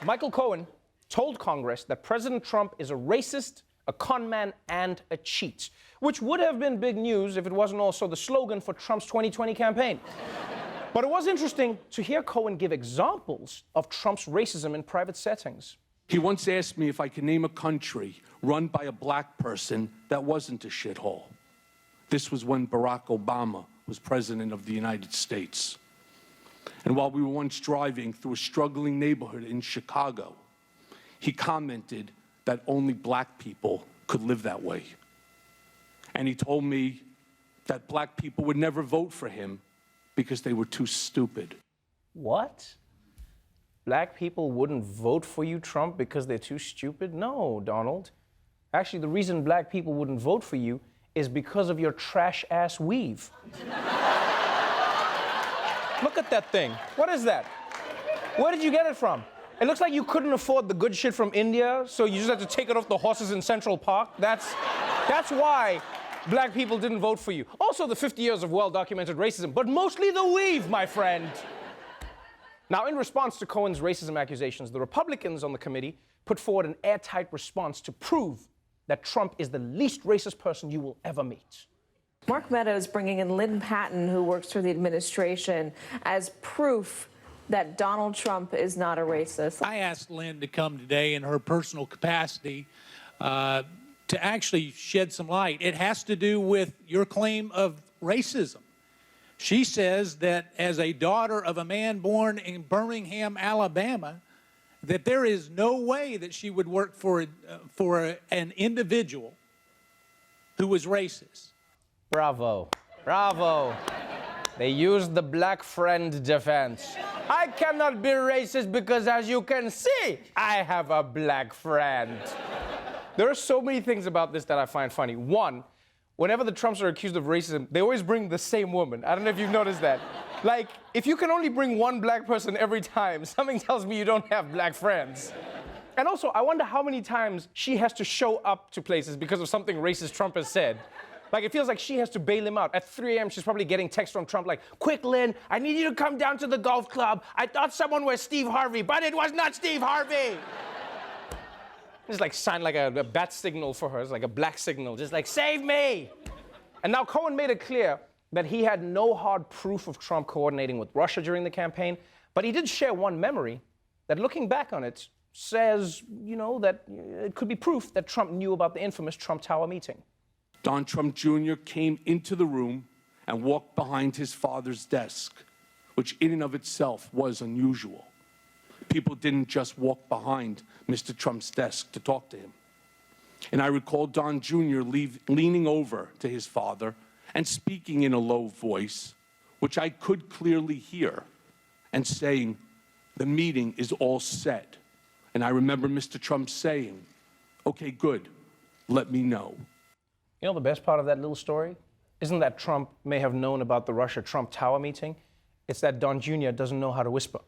Michael Cohen told Congress that President Trump is a racist, a con man, and a cheat, which would have been big news if it wasn't also the slogan for Trump's 2020 campaign. But it was interesting to hear Cohen give examples of Trump's racism in private settings. He once asked me if I could name a country run by a black person that wasn't a shithole. This was when Barack Obama was president of the United States. And while we were once driving through a struggling neighborhood in Chicago, he commented that only black people could live that way. And he told me that black people would never vote for him because they were too stupid. What? Black people wouldn't vote for you, Trump, because they're too stupid? No, Donald. Actually, the reason black people wouldn't vote for you is because of your trash-ass weave. Look at that thing. What is that? Where did you get it from? It looks like you couldn't afford the good shit from India, so you just had to take it off the horses in Central Park. That's why black people didn't vote for you. Also, the 50 years of well-documented racism, but mostly the weave, my friend. Now, in response to Cohen's racism accusations, the Republicans on the committee put forward an airtight response to prove that Trump is the least racist person you will ever meet. Mark Meadows bringing in Lynn Patton, who works for the administration, as proof that Donald Trump is not a racist. I asked Lynn to come today in her personal capacity to actually shed some light. It has to do with your claim of racism. She says that as a daughter of a man born in Birmingham, Alabama, that there is no way that she would work for an individual who was racist. Bravo. Bravo. They used the black friend defense. I cannot be racist because, as you can see, I have a black friend. There are so many things about this that I find funny. One, whenever the Trumps are accused of racism, they always bring the same woman. I don't know if you've noticed that. Like, if you can only bring one black person every time, something tells me you don't have black friends. And also, I wonder how many times she has to show up to places because of something racist Trump has said. Like, it feels like she has to bail him out. At 3 a.m., she's probably getting texts from Trump like, "Quick, Lynn, I need you to come down to the golf club. I thought someone was Steve Harvey, but it was not Steve Harvey." It's like sign like a bat signal for her. It's like a black signal, just like, "Save me." And now Cohen made it clear that he had no hard proof of Trump coordinating with Russia during the campaign, but he did share one memory that, looking back on it, says, that it could be proof that Trump knew about the infamous Trump Tower meeting. Don Trump Jr. came into the room and walked behind his father's desk, which in and of itself was unusual. People didn't just walk behind Mr. Trump's desk to talk to him. And I recall Don Jr. leaning over to his father and speaking in a low voice, which I could clearly hear, and saying, "The meeting is all set." And I remember Mr. Trump saying, "Okay, good, let me know." You know the best part of that little story? Isn't that Trump may have known about the Russia-Trump Tower meeting? It's that Don Jr. doesn't know how to whisper.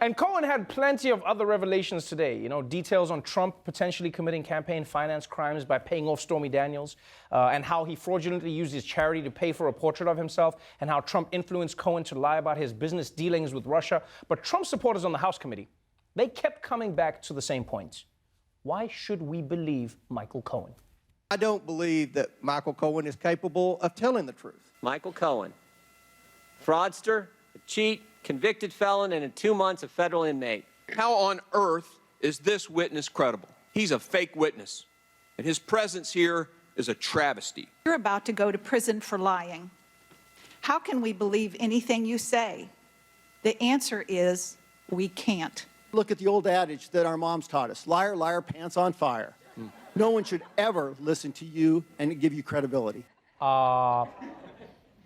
And Cohen had plenty of other revelations today. Details on Trump potentially committing campaign finance crimes by paying off Stormy Daniels, and how he fraudulently used his charity to pay for a portrait of himself, and how Trump influenced Cohen to lie about his business dealings with Russia. But Trump supporters on the House committee, they kept coming back to the same point. Why should we believe Michael Cohen? I don't believe that Michael Cohen is capable of telling the truth. Michael Cohen, fraudster, a cheat, convicted felon, and in 2 months a federal inmate. How on earth is this witness credible? He's a fake witness, and his presence here is a travesty. You're about to go to prison for lying. How can we believe anything you say? The answer is we can't. Look at the old adage that our moms taught us: liar, liar, pants on fire. No one should ever listen to you and give you credibility.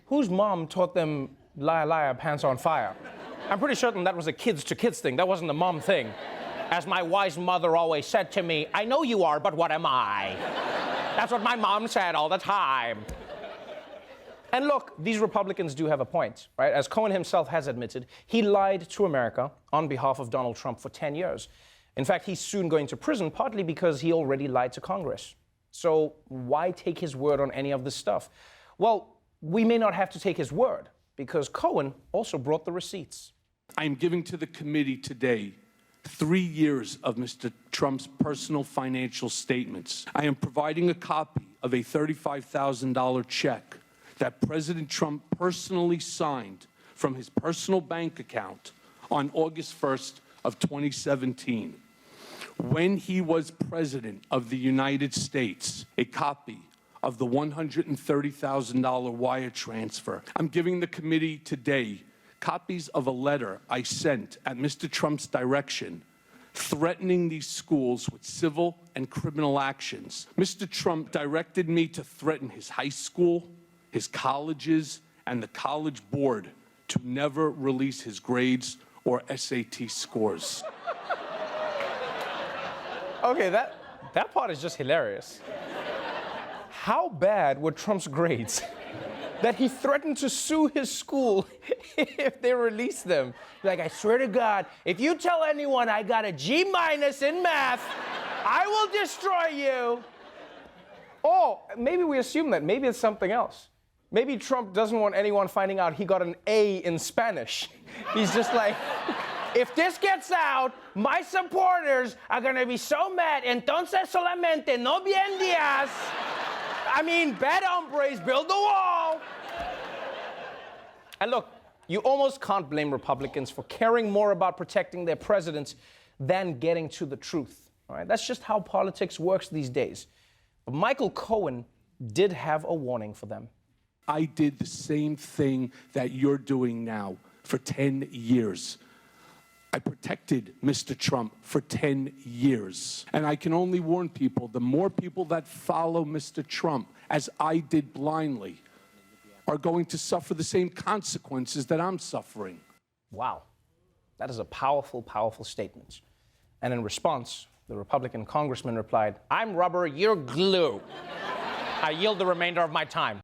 Whose mom taught them liar, liar, pants on fire? I'm pretty certain that was a kids-to-kids thing. That wasn't a mom thing. As my wise mother always said to me, "I know you are, but what am I?" That's what my mom said all the time. And look, these Republicans do have a point, right? As Cohen himself has admitted, he lied to America on behalf of Donald Trump for 10 years. In fact, he's soon going to prison, partly because he already lied to Congress. So why take his word on any of this stuff? Well, we may not have to take his word, because Cohen also brought the receipts. I am giving to the committee today 3 years of Mr. Trump's personal financial statements. I am providing a copy of a $35,000 check that President Trump personally signed from his personal bank account on August 1st of 2017. When he was President of the United States, a copy of the $130,000 wire transfer. I'm giving the committee today copies of a letter I sent at Mr. Trump's direction threatening these schools with civil and criminal actions. Mr. Trump directed me to threaten his high school, his colleges, and the college board to never release his grades or SAT scores. Okay, that part is just hilarious. How bad were Trump's grades that he threatened to sue his school if they released them? Like, I swear to God, if you tell anyone I got a G- in math, I will destroy you. Or maybe we assume that. Maybe it's something else. Maybe Trump doesn't want anyone finding out he got an A in Spanish. He's just like, if this gets out, my supporters are gonna be so mad. Entonces solamente no bien días. I mean, bad hombres build the wall. And look, you almost can't blame Republicans for caring more about protecting their presidents than getting to the truth. All right? That's just how politics works these days. But Michael Cohen did have a warning for them. I did the same thing that you're doing now for 10 years. I protected Mr. Trump for 10 years. And I can only warn people, the more people that follow Mr. Trump, as I did blindly, are going to suffer the same consequences that I'm suffering. Wow. That is a powerful, powerful statement. And in response, the Republican congressman replied, "I'm rubber, you're glue." I yield the remainder of my time.